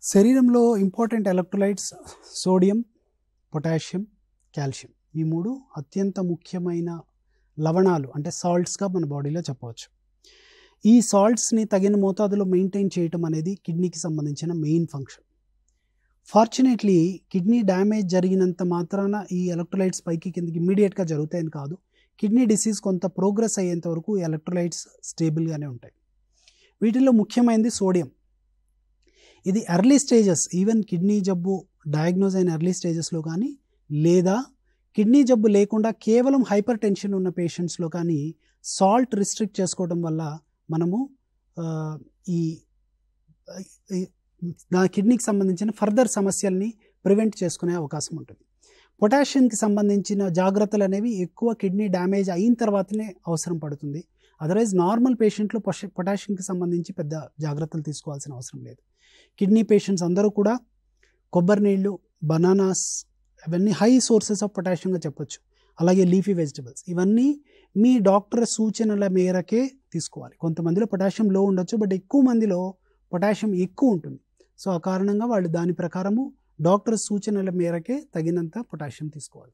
శరీరంలో important electrolytes sodium, potassium, calcium. ఈ 3 అత్యంత ముఖ్యమైన లవణాలు అంటే సాల్ట్స్‌గా మన బాడీలో చెప్పవచ్చు. ఈ సాల్ట్స్‌ని తగిన మోతాదులో మెయింటైన్ చేయటం అనేది కిడ్నీకి సంబంధించిన main function. Fortunately kidney damage జరిగినంత మాత్రాన ఈ ఎలక్ట్రోలైట్స్ పైకి కిందకి ఇమ్మీడియేట్‌గా జరుగుతాయని కాదు. కిడ్నీ డిసీజ్ కొంత ప్రోగ్రెస్ అయ్యేంత వరకు ఈ ఎలక్ట్రోలైట్స్ స్టేబుల్‌గానే ఉంటాయి. వీటిల్లో ముఖ్యమైనది సోడియం. ఇది ఎర్లీ స్టేజెస్, ఈవెన్ కిడ్నీ జబ్బు డయాగ్నోజ్ అయిన ఎర్లీ స్టేజెస్లో కానీ, లేదా కిడ్నీ జబ్బు లేకుండా కేవలం హైపర్ టెన్షన్ ఉన్న పేషెంట్స్లో కానీ సాల్ట్ రిస్ట్రిక్ట్ చేసుకోవడం వల్ల మనము ఈ కిడ్నీకి సంబంధించిన ఫర్దర్ సమస్యల్ని ప్రివెంట్ చేసుకునే అవకాశం ఉంటుంది. పొటాషియంకి సంబంధించిన జాగ్రత్తలు అనేవి ఎక్కువ కిడ్నీ డ్యామేజ్ అయిన తర్వాతనే అవసరం పడుతుంది. అదర్వైజ్ నార్మల్ పేషెంట్లో పొటాషియంకి సంబంధించి పెద్ద జాగ్రత్తలు తీసుకోవాల్సిన అవసరం లేదు. కిడ్నీ పేషెంట్స్ అందరూ కూడా కొబ్బరి నీళ్ళు, బనానాస్ అవన్నీ హై సోర్సెస్ ఆఫ్ పొటాషియంగా చెప్పొచ్చు. అలాగే లీఫీ వెజిటబుల్స్ ఇవన్నీ మీ డాక్టర్ సూచనల మేరకే తీసుకోవాలి. కొంతమందిలో పొటాషియం లో ఉండొచ్చు, బట్ ఎక్కువ మందిలో పొటాషియం ఎక్కువ ఉంటుంది. సో ఆ కారణంగా వాళ్ళు దాని ప్రకారము డాక్టర్ సూచనల మేరకే తగినంత పొటాషియం తీసుకోవాలి.